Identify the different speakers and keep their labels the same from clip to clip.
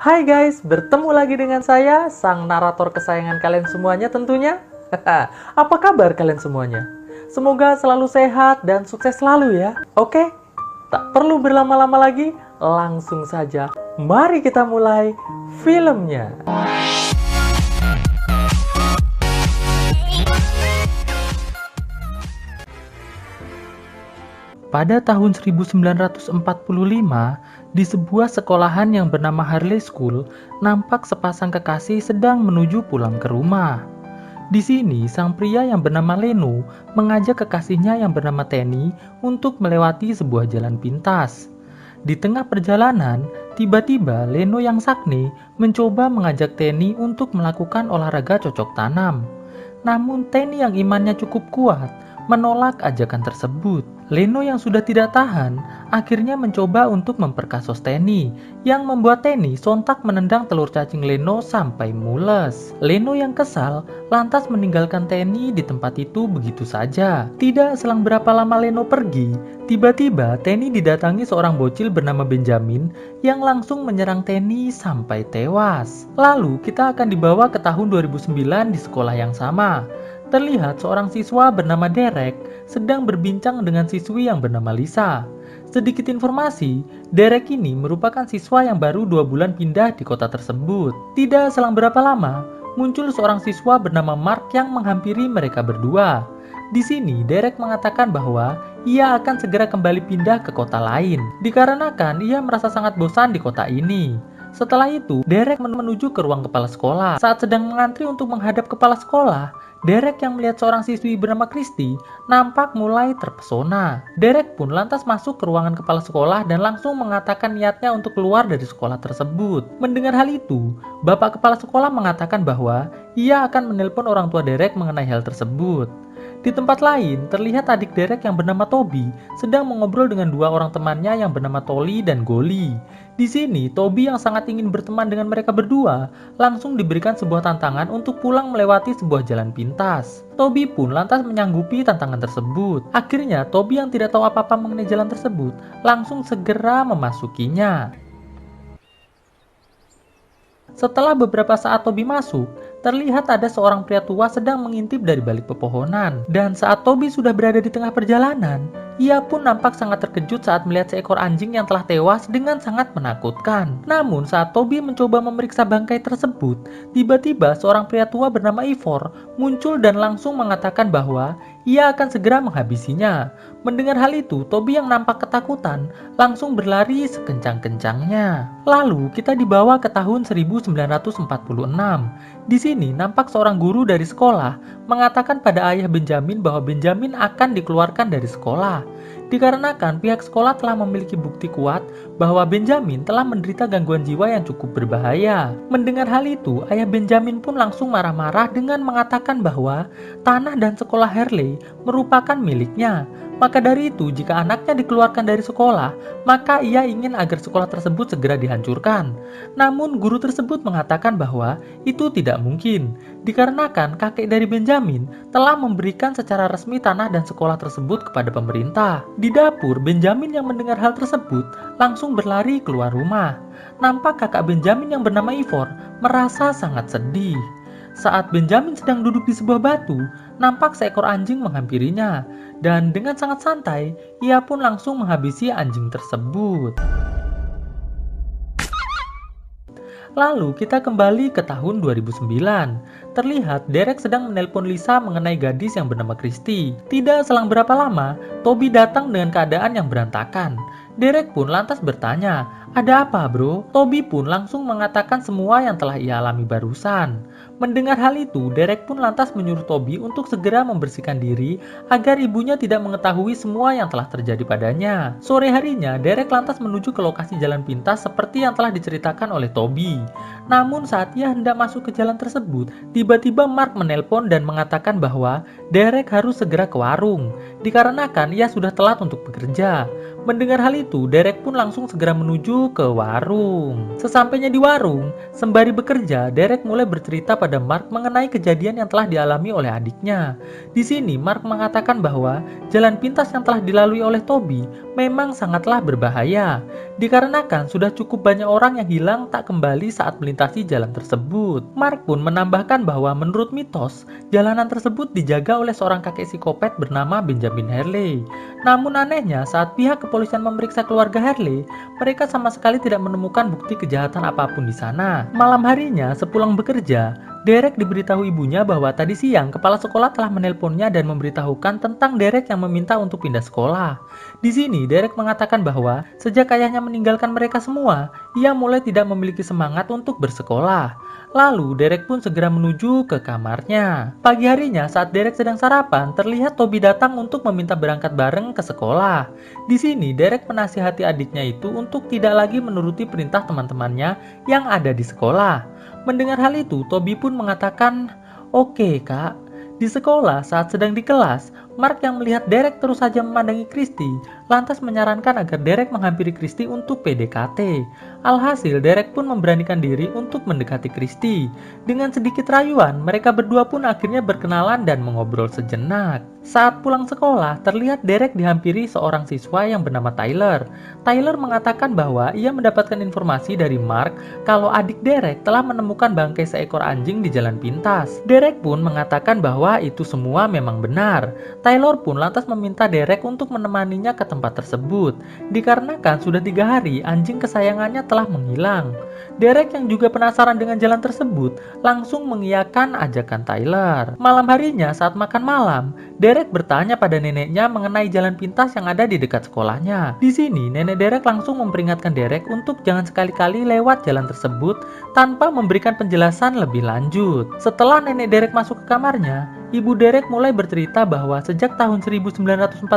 Speaker 1: Hai guys, bertemu lagi dengan saya, sang narator kesayangan kalian semuanya tentunya. Apa kabar kalian semuanya? Semoga selalu sehat dan sukses selalu ya. Oke, tak perlu berlama-lama lagi, langsung saja. Mari kita mulai filmnya. Pada tahun 1945, di sebuah sekolahan yang bernama Harley School, nampak sepasang kekasih sedang menuju pulang ke rumah. Di sini, sang pria yang bernama Leno mengajak kekasihnya yang bernama Tenny untuk melewati sebuah jalan pintas. Di tengah perjalanan, tiba-tiba Leno yang sakne mencoba mengajak Tenny untuk melakukan olahraga cocok tanam. Namun Tenny yang imannya cukup kuat menolak ajakan tersebut. Leno yang sudah tidak tahan akhirnya mencoba untuk memperkasos Tenny, yang membuat Tenny sontak menendang telur cacing Leno sampai mules. Leno yang kesal lantas meninggalkan Tenny di tempat itu begitu saja. Tidak selang berapa lama Leno pergi, tiba-tiba Tenny didatangi seorang bocil bernama Benjamin yang langsung menyerang Tenny sampai tewas. Lalu kita akan dibawa ke tahun 2009 di sekolah yang sama. Terlihat seorang siswa bernama Derek sedang berbincang dengan siswi yang bernama Lisa. Sedikit informasi, Derek ini merupakan siswa yang baru 2 bulan pindah di kota tersebut. Tidak selang berapa lama, muncul seorang siswa bernama Mark yang menghampiri mereka berdua. Di sini, Derek mengatakan bahwa ia akan segera kembali pindah ke kota lain, dikarenakan ia merasa sangat bosan di kota ini. Setelah itu, Derek menuju ke ruang kepala sekolah. Saat sedang mengantri untuk menghadap kepala sekolah, Derek yang melihat seorang siswi bernama Christy nampak mulai terpesona. Derek pun lantas masuk ke ruangan kepala sekolah dan langsung mengatakan niatnya untuk keluar dari sekolah tersebut. Mendengar hal itu, bapak kepala sekolah mengatakan bahwa ia akan menelpon orang tua Derek mengenai hal tersebut. Di tempat lain, terlihat adik Derek yang bernama Toby sedang mengobrol dengan dua orang temannya yang bernama Tolly dan Golly. Di sini, Toby yang sangat ingin berteman dengan mereka berdua langsung diberikan sebuah tantangan untuk pulang melewati sebuah jalan pintas. Toby pun lantas menyanggupi tantangan tersebut. Akhirnya, Toby yang tidak tahu apa-apa mengenai jalan tersebut langsung segera memasukinya. Setelah beberapa saat Toby masuk, terlihat ada seorang pria tua sedang mengintip dari balik pepohonan. Dan saat Toby sudah berada di tengah perjalanan, ia pun nampak sangat terkejut saat melihat seekor anjing yang telah tewas dengan sangat menakutkan. Namun saat Toby mencoba memeriksa bangkai tersebut, tiba-tiba seorang pria tua bernama Ivor muncul dan langsung mengatakan bahwa ia akan segera menghabisinya. Mendengar hal itu, Toby yang nampak ketakutan langsung berlari sekencang-kencangnya. Lalu kita dibawa ke tahun 1946. Di sini nampak seorang guru dari sekolah mengatakan pada ayah Benjamin bahwa Benjamin akan dikeluarkan dari sekolah. Dikarenakan pihak sekolah telah memiliki bukti kuat bahwa Benjamin telah menderita gangguan jiwa yang cukup berbahaya. Mendengar hal itu, ayah Benjamin pun langsung marah-marah dengan mengatakan bahwa tanah dan sekolah Harley merupakan miliknya. Maka dari itu, jika anaknya dikeluarkan dari sekolah, maka ia ingin agar sekolah tersebut segera dihancurkan. Namun guru tersebut mengatakan bahwa itu tidak mungkin, dikarenakan kakek dari Benjamin telah memberikan secara resmi tanah dan sekolah tersebut kepada pemerintah. Di dapur, Benjamin yang mendengar hal tersebut langsung berlari keluar rumah. Nampak kakak Benjamin yang bernama Ivor merasa sangat sedih. Saat Benjamin sedang duduk di sebuah batu, nampak seekor anjing menghampirinya, dan dengan sangat santai, ia pun langsung menghabisi anjing tersebut. Lalu kita kembali ke tahun 2009. Terlihat Derek sedang menelpon Lisa mengenai gadis yang bernama Christy. Tidak selang berapa lama, Toby datang dengan keadaan yang berantakan. Derek pun lantas bertanya, "Ada apa, bro?" Toby pun langsung mengatakan semua yang telah ia alami barusan. Mendengar hal itu, Derek pun lantas menyuruh Toby untuk segera membersihkan diri agar ibunya tidak mengetahui semua yang telah terjadi padanya. Sore harinya, Derek lantas menuju ke lokasi jalan pintas seperti yang telah diceritakan oleh Toby. Namun saat ia hendak masuk ke jalan tersebut, tiba-tiba Mark menelpon dan mengatakan bahwa Derek harus segera ke warung, dikarenakan ia sudah telat untuk bekerja. Mendengar hal itu, Derek pun langsung segera menuju ke warung. Sesampainya di warung, sembari bekerja, Derek mulai bercerita pada Mark mengenai kejadian yang telah dialami oleh adiknya. Di sini, Mark mengatakan bahwa jalan pintas yang telah dilalui oleh Toby memang sangatlah berbahaya, dikarenakan sudah cukup banyak orang yang hilang tak kembali saat melintasi jalan tersebut. Mark pun menambahkan bahwa menurut mitos, jalanan tersebut dijaga oleh seorang kakek psikopat bernama Benjamin Harley. Namun anehnya, saat pihak kepolisian memeriksa keluarga Harley, mereka sama sekali tidak menemukan bukti kejahatan apapun di sana. Malam harinya, sepulang bekerja, Derek diberitahu ibunya bahwa tadi siang kepala sekolah telah menelponnya dan memberitahukan tentang Derek yang meminta untuk pindah sekolah. Di sini, Derek mengatakan bahwa sejak ayahnya meninggalkan mereka semua, ia mulai tidak memiliki semangat untuk bersekolah. Lalu, Derek pun segera menuju ke kamarnya. Pagi harinya, saat Derek sedang sarapan, terlihat Toby datang untuk meminta berangkat bareng ke sekolah. Di sini, Derek menasihati adiknya itu untuk tidak lagi menuruti perintah teman-temannya yang ada di sekolah. Mendengar hal itu, Toby pun mengatakan, "Oke, Kak." Di sekolah, saat sedang di kelas, Mark yang melihat Derek terus saja memandangi Christy, lantas menyarankan agar Derek menghampiri Christy untuk PDKT. Alhasil, Derek pun memberanikan diri untuk mendekati Christy. Dengan sedikit rayuan, mereka berdua pun akhirnya berkenalan dan mengobrol sejenak. Saat pulang sekolah, terlihat Derek dihampiri seorang siswa yang bernama Tyler. Tyler mengatakan bahwa ia mendapatkan informasi dari Mark kalau adik Derek telah menemukan bangkai seekor anjing di jalan pintas. Derek pun mengatakan bahwa itu semua memang benar. Tyler pun lantas meminta Derek untuk menemaninya ke tempat tersebut, dikarenakan sudah 3 hari anjing kesayangannya telah menghilang. Derek yang juga penasaran dengan jalan tersebut, langsung mengiyakan ajakan Tyler. Malam harinya saat makan malam, Derek bertanya pada neneknya mengenai jalan pintas yang ada di dekat sekolahnya. Di sini, nenek Derek langsung memperingatkan Derek untuk jangan sekali-kali lewat jalan tersebut tanpa memberikan penjelasan lebih lanjut. Setelah nenek Derek masuk ke kamarnya, ibu Derek mulai bercerita bahwa sejak tahun 1945,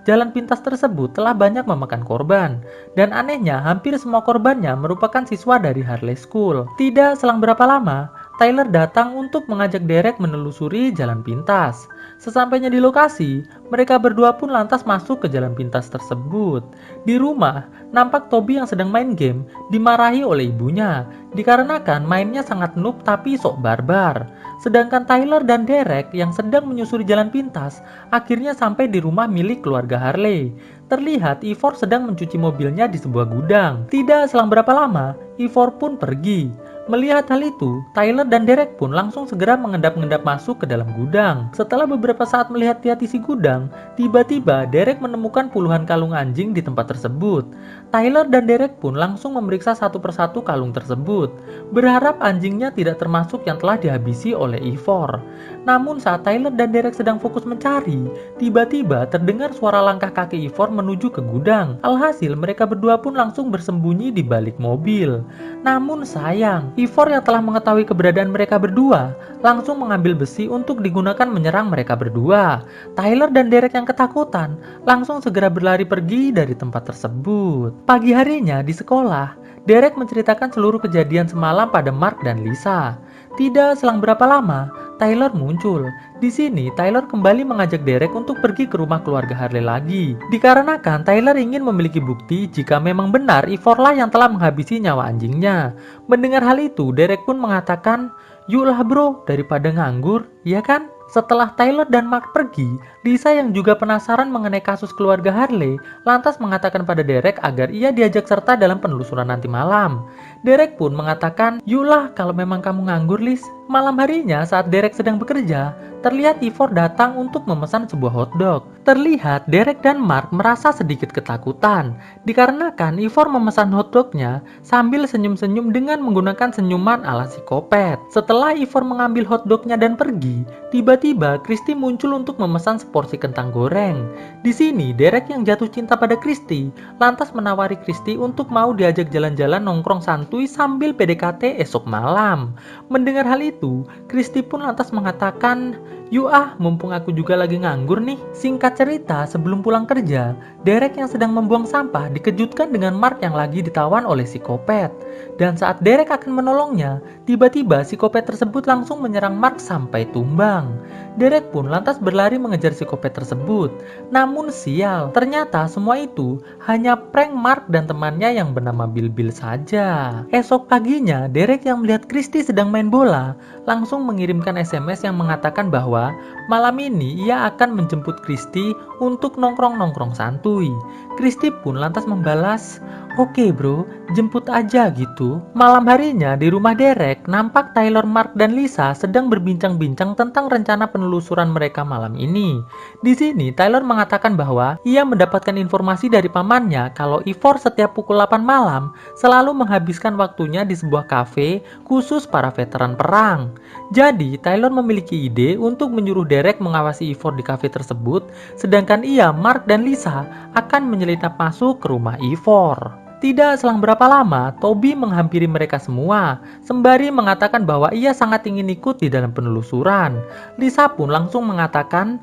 Speaker 1: jalan pintas tersebut telah banyak memakan korban. Dan anehnya, hampir semua korbannya merupakan siswa dari Harley School. Tidak selang berapa lama, Tyler datang untuk mengajak Derek menelusuri jalan pintas. Sesampainya di lokasi, mereka berdua pun lantas masuk ke jalan pintas tersebut. Di rumah, nampak Toby yang sedang main game dimarahi oleh ibunya, dikarenakan mainnya sangat noob tapi sok barbar. Sedangkan Tyler dan Derek yang sedang menyusuri jalan pintas akhirnya sampai di rumah milik keluarga Harley. Terlihat Ivor sedang mencuci mobilnya di sebuah gudang. Tidak selang berapa lama, Ivor pun pergi. Melihat hal itu, Tyler dan Derek pun langsung segera mengendap-endap masuk ke dalam gudang. Setelah beberapa saat melihat-lihat isi gudang, tiba-tiba Derek menemukan puluhan kalung anjing di tempat tersebut. Tyler dan Derek pun langsung memeriksa satu persatu kalung tersebut, berharap anjingnya tidak termasuk yang telah dihabisi oleh Ivor. Namun saat Tyler dan Derek sedang fokus mencari, tiba-tiba terdengar suara langkah kaki Ivor menuju ke gudang. Alhasil mereka berdua pun langsung bersembunyi di balik mobil. Namun sayang, Ivor yang telah mengetahui keberadaan mereka berdua langsung mengambil besi untuk digunakan menyerang mereka berdua. Tyler dan Derek yang ketakutan langsung segera berlari pergi dari tempat tersebut. Pagi harinya di sekolah, Derek menceritakan seluruh kejadian semalam pada Mark dan Lisa. Tidak selang berapa lama, Tyler muncul. Di sini, Tyler kembali mengajak Derek untuk pergi ke rumah keluarga Harley lagi. Dikarenakan Tyler ingin memiliki bukti jika memang benar Ivorlah yang telah menghabisi nyawa anjingnya. Mendengar hal itu, Derek pun mengatakan, "Yuklah bro, daripada nganggur, ya kan?" Setelah Tyler dan Mark pergi, Lisa yang juga penasaran mengenai kasus keluarga Harley lantas mengatakan pada Derek agar ia diajak serta dalam penelusuran nanti malam. Derek pun mengatakan, "Yuklah kalau memang kamu nganggur, Liz." Malam harinya saat Derek sedang bekerja, terlihat Ivor datang untuk memesan sebuah hotdog. Terlihat Derek dan Mark merasa sedikit ketakutan, dikarenakan Ivor memesan hotdognya sambil senyum-senyum dengan menggunakan senyuman ala psikopat. Setelah Ivor mengambil hotdognya dan pergi, tiba-tiba Christy muncul untuk memesan seporsi kentang goreng. Di sini Derek yang jatuh cinta pada Christy lantas menawari Christy untuk mau diajak jalan-jalan nongkrong santuy sambil PDKT esok malam. Mendengar hal itu, Christy pun lantas mengatakan, "Yuk ah, mumpung aku juga lagi nganggur nih." Singkat cerita, sebelum pulang kerja, Derek yang sedang membuang sampah dikejutkan dengan Mark yang lagi ditawan oleh psikopat. Dan saat Derek akan menolongnya, tiba-tiba psikopat tersebut langsung menyerang Mark sampai tumbang. Derek pun lantas berlari mengejar psikopat tersebut. Namun sial, ternyata semua itu hanya prank Mark dan temannya yang bernama Bill saja. Esok paginya, Derek yang melihat Christy sedang main bola langsung mengirimkan SMS yang mengatakan bahwa malam ini ia akan menjemput Christy untuk nongkrong-nongkrong santuy. Christy pun lantas membalas, "Oke bro, jemput aja gitu." Malam harinya di rumah Derek, nampak Tyler, Mark, dan Lisa sedang berbincang-bincang tentang rencana penelusuran mereka malam ini. Di sini Tyler mengatakan bahwa ia mendapatkan informasi dari pamannya kalau Ivor setiap pukul 8 malam selalu menghabiskan waktunya di sebuah kafe khusus para veteran perang. Jadi Tyler memiliki ide untuk menyuruh Derek mengawasi Ivor di kafe tersebut, sedangkan ia, Mark, dan Lisa akan menyelinap masuk ke rumah Ivor. Tidak selang berapa lama, Toby menghampiri mereka semua, sembari mengatakan bahwa ia sangat ingin ikut di dalam penelusuran. Lisa pun langsung mengatakan,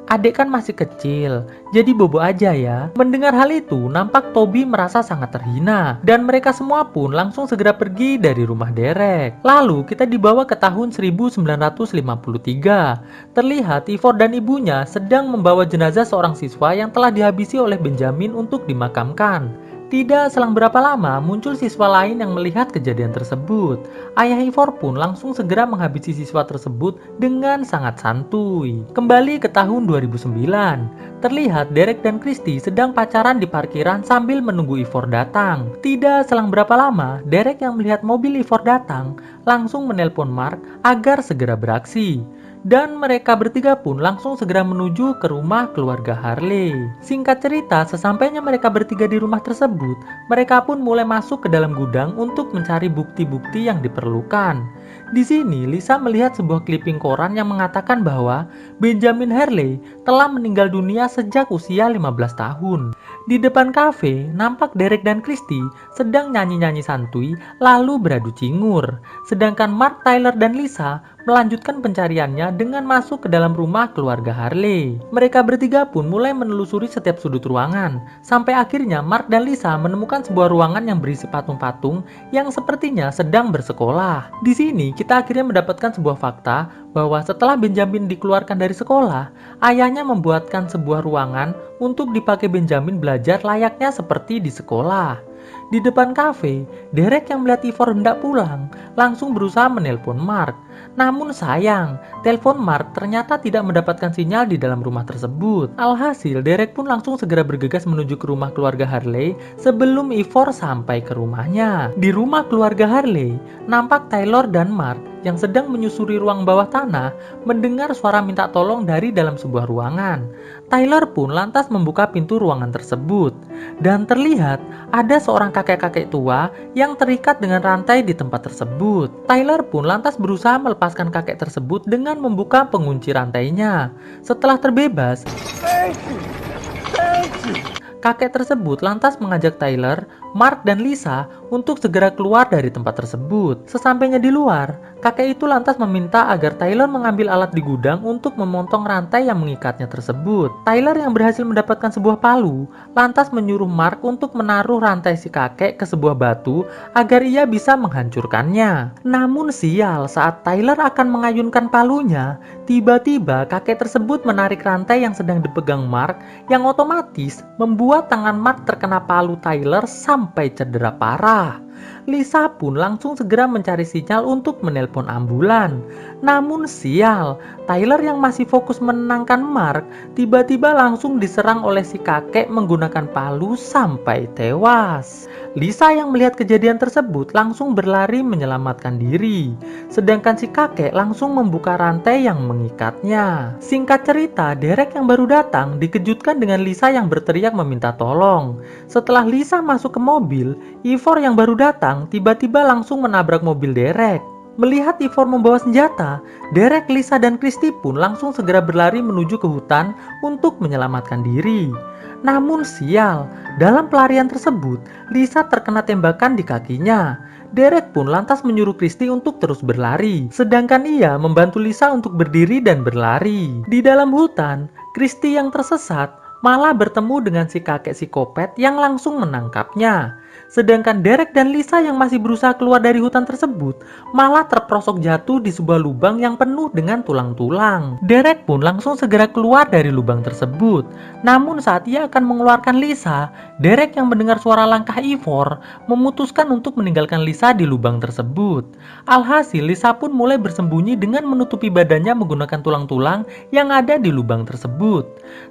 Speaker 1: Adek kan masih kecil, jadi bobo aja ya." Mendengar hal itu, nampak Toby merasa sangat terhina, dan mereka semua pun langsung segera pergi dari rumah Derek. Lalu kita dibawa ke tahun 1953. Terlihat Ivor dan ibunya sedang membawa jenazah seorang siswa yang telah dihabisi oleh Benjamin untuk dimakamkan. Tidak selang berapa lama, muncul siswa lain yang melihat kejadian tersebut. Ayah Ivor pun langsung segera menghabisi siswa tersebut dengan sangat santuy. Kembali ke tahun 2009, terlihat Derek dan Christy sedang pacaran di parkiran sambil menunggu Ivor datang. Tidak selang berapa lama, Derek yang melihat mobil Ivor datang langsung menelpon Mark agar segera beraksi. Dan mereka bertiga pun langsung segera menuju ke rumah keluarga Harley. Singkat cerita, sesampainya mereka bertiga di rumah tersebut, mereka pun mulai masuk ke dalam gudang untuk mencari bukti-bukti yang diperlukan. Di sini, Lisa melihat sebuah clipping koran yang mengatakan bahwa Benjamin Harley telah meninggal dunia sejak usia 15 tahun. Di depan kafe, nampak Derek dan Christy sedang nyanyi-nyanyi santuy lalu beradu cingur. Sedangkan Mark, Tyler, dan Lisa melanjutkan pencariannya dengan masuk ke dalam rumah keluarga Harley. Mereka bertiga pun mulai menelusuri setiap sudut ruangan, sampai akhirnya Mark dan Lisa menemukan sebuah ruangan yang berisi patung-patung yang sepertinya sedang bersekolah. Di sini kita akhirnya mendapatkan sebuah fakta bahwa setelah Benjamin dikeluarkan dari sekolah, ayahnya membuatkan sebuah ruangan untuk dipakai Benjamin belajar layaknya seperti di sekolah. Di depan kafe, Derek yang melihat Ivor hendak pulang langsung berusaha menelpon Mark. Namun sayang, telepon Mark ternyata tidak mendapatkan sinyal di dalam rumah tersebut. Alhasil, Derek pun langsung segera bergegas menuju ke rumah keluarga Harley sebelum Ivor sampai ke rumahnya. Di rumah keluarga Harley, nampak Tyler dan Mark yang sedang menyusuri ruang bawah tanah mendengar suara minta tolong dari dalam sebuah ruangan. Tyler pun lantas membuka pintu ruangan tersebut dan terlihat ada seorang kakek-kakek tua yang terikat dengan rantai di tempat tersebut. Tyler pun lantas berusaha melepaskan kakek tersebut dengan membuka pengunci rantainya. Setelah terbebas, kakek tersebut lantas mengajak Tyler, Mark, dan Lisa untuk segera keluar dari tempat tersebut. Sesampainya di luar, kakek itu lantas meminta agar Tyler mengambil alat di gudang untuk memotong rantai yang mengikatnya tersebut. Tyler yang berhasil mendapatkan sebuah palu, lantas menyuruh Mark untuk menaruh rantai si kakek ke sebuah batu agar ia bisa menghancurkannya. Namun sial, saat Tyler akan mengayunkan palunya, tiba-tiba kakek tersebut menarik rantai yang sedang dipegang Mark, yang otomatis membuat tangan Mark terkena palu Tyler sampai cedera parah. Lisa pun langsung segera mencari sinyal untuk menelpon ambulan. Namun sial, Tyler yang masih fokus menenangkan Mark tiba-tiba langsung diserang oleh si kakek menggunakan palu sampai tewas. Lisa yang melihat kejadian tersebut langsung berlari menyelamatkan diri, sedangkan si kakek langsung membuka rantai yang mengikatnya. Singkat cerita, Derek yang baru datang dikejutkan dengan Lisa yang berteriak meminta tolong. Setelah Lisa masuk ke mobil, Ivor yang baru datang tiba-tiba langsung menabrak mobil Derek. Melihat Ivor membawa senjata, Derek, Lisa, dan Christy pun langsung segera berlari menuju ke hutan untuk menyelamatkan diri. Namun sial, dalam pelarian tersebut, Lisa terkena tembakan di kakinya. Derek pun lantas menyuruh Christy untuk terus berlari, sedangkan ia membantu Lisa untuk berdiri dan berlari. Di dalam hutan, Christy yang tersesat malah bertemu dengan si kakek psikopat yang langsung menangkapnya. Sedangkan Derek dan Lisa yang masih berusaha keluar dari hutan tersebut malah terperosok jatuh di sebuah lubang yang penuh dengan tulang-tulang. Derek pun langsung segera keluar dari lubang tersebut. Namun saat ia akan mengeluarkan Lisa, Derek yang mendengar suara langkah Ivor memutuskan untuk meninggalkan Lisa di lubang tersebut. Alhasil Lisa pun mulai bersembunyi dengan menutupi badannya menggunakan tulang-tulang yang ada di lubang tersebut.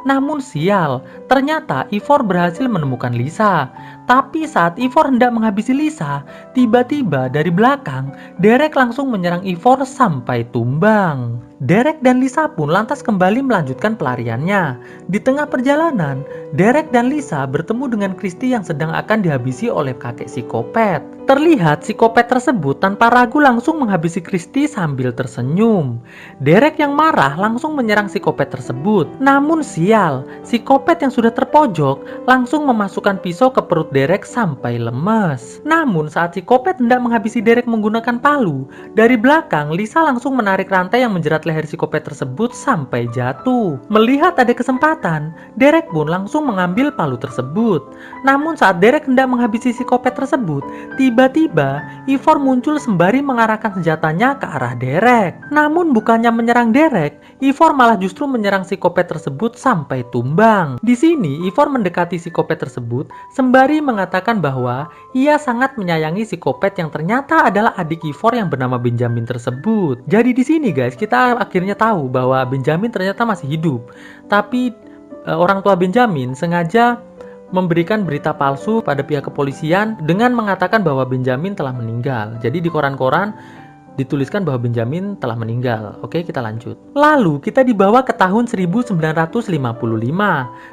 Speaker 1: Namun sial, ternyata Ivor berhasil menemukan Lisa. Tapi saat Ivor hendak menghabisi Lisa, tiba-tiba dari belakang, Derek langsung menyerang Ivor sampai tumbang. Derek dan Lisa pun lantas kembali melanjutkan pelariannya. Di tengah perjalanan, Derek dan Lisa bertemu dengan Christy yang sedang akan dihabisi oleh kakek psikopat. Terlihat psikopat tersebut tanpa ragu langsung menghabisi Christy sambil tersenyum. Derek yang marah langsung menyerang psikopat tersebut. Namun sial, psikopat yang sudah terpojok langsung memasukkan pisau ke perut Derek sampai lemas. Namun saat psikopat hendak menghabisi Derek menggunakan palu, dari belakang Lisa langsung menarik rantai yang menjerat leher psikopat tersebut sampai jatuh. Melihat ada kesempatan, Derek pun langsung mengambil palu tersebut. Namun saat Derek hendak menghabisi psikopat tersebut, tiba-tiba Ivor muncul sembari mengarahkan senjatanya ke arah Derek. Namun bukannya menyerang Derek, Ivor malah justru menyerang psikopat tersebut sampai tumbang. Di sini Ivor mendekati psikopat tersebut sembari mengatakan bahwa ia sangat menyayangi psikopat yang ternyata adalah adik Ivor yang bernama Benjamin tersebut. Jadi di sini guys, kita akhirnya tahu bahwa Benjamin ternyata masih hidup. Tapi orang tua Benjamin sengaja memberikan berita palsu pada pihak kepolisian dengan mengatakan bahwa Benjamin telah meninggal. Jadi di koran-koran dituliskan bahwa Benjamin telah meninggal. Oke, kita lanjut. Lalu kita dibawa ke tahun 1955.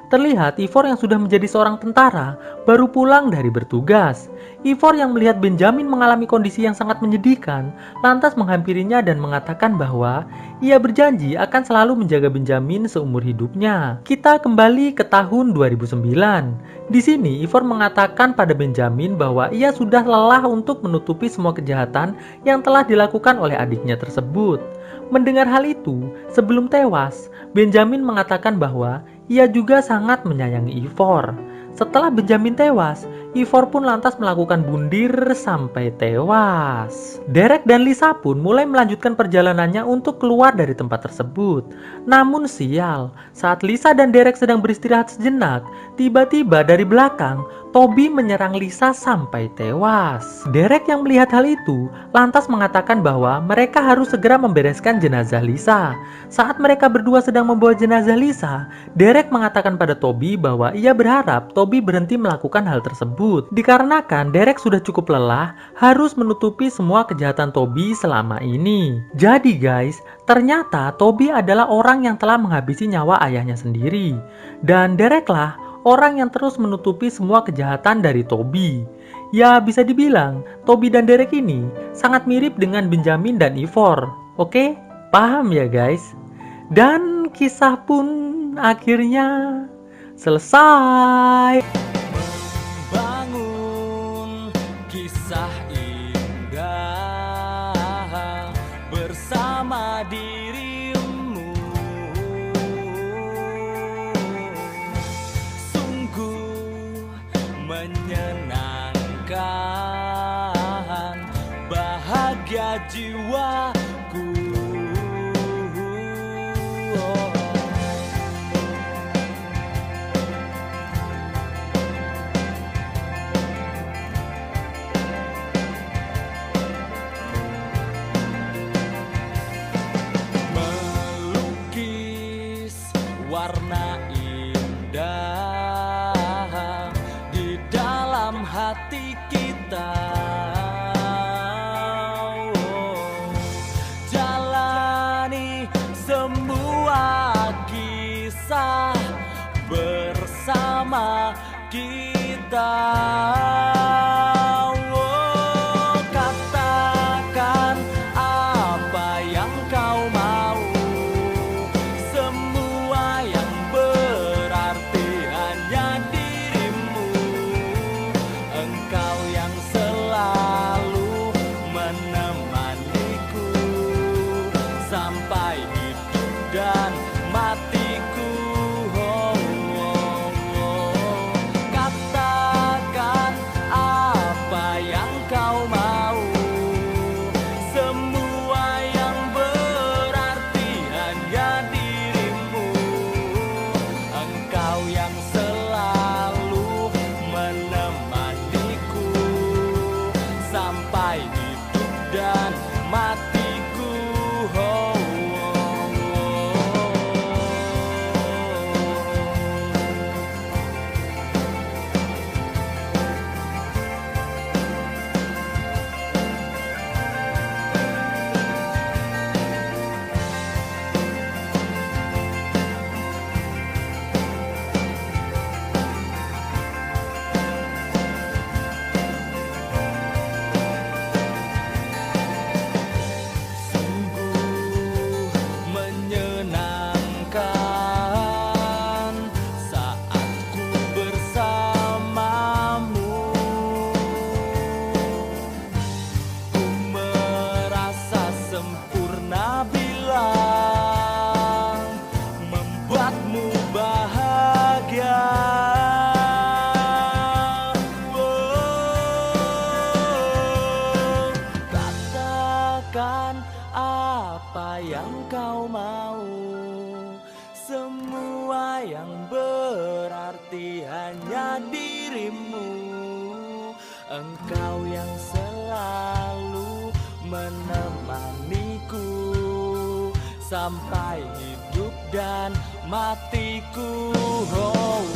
Speaker 1: Terlihat Ivor yang sudah menjadi seorang tentara baru pulang dari bertugas. Ivor yang melihat Benjamin mengalami kondisi yang sangat menyedihkan, lantas menghampirinya dan mengatakan bahwa ia berjanji akan selalu menjaga Benjamin seumur hidupnya. Kita kembali ke tahun 2009. Di sini Ivor mengatakan pada Benjamin bahwa ia sudah lelah untuk menutupi semua kejahatan yang telah dilakukan oleh adiknya tersebut. Mendengar hal itu, sebelum tewas, Benjamin mengatakan bahwa ia juga sangat menyayangi Ivor. Setelah Benjamin tewas, Ivor pun lantas melakukan bundir sampai tewas. Derek dan Lisa pun mulai melanjutkan perjalanannya untuk keluar dari tempat tersebut. Namun sial, saat Lisa dan Derek sedang beristirahat sejenak, tiba-tiba dari belakang, Toby menyerang Lisa sampai tewas. Derek yang melihat hal itu, lantas mengatakan bahwa mereka harus segera membereskan jenazah Lisa. Saat mereka berdua sedang membawa jenazah Lisa, Derek mengatakan pada Toby bahwa ia berharap Toby berhenti melakukan hal tersebut. Dikarenakan Derek sudah cukup lelah, harus menutupi semua kejahatan Toby selama ini. Jadi guys, ternyata Toby adalah orang yang telah menghabisi nyawa ayahnya sendiri. Dan Dereklah orang yang terus menutupi semua kejahatan dari Toby. Ya bisa dibilang, Toby dan Derek ini sangat mirip dengan Benjamin dan Ivor. Oke, paham ya guys? Dan kisah pun akhirnya selesai.
Speaker 2: Membangun kisah indah bersama dirimu, sungguh menyenangkan, bahagia jiwaku. Warna indah di dalam hati kita, dan matiku. Oh, menyenangkan saat ku bersamamu. Ku merasa sempurna bila membuatmu bahagia. Oh, katakan apa yang kau mau, semua yang berarti hanya dirimu. Engkau yang selalu menemaniku sampai hidup dan matiku. Oh,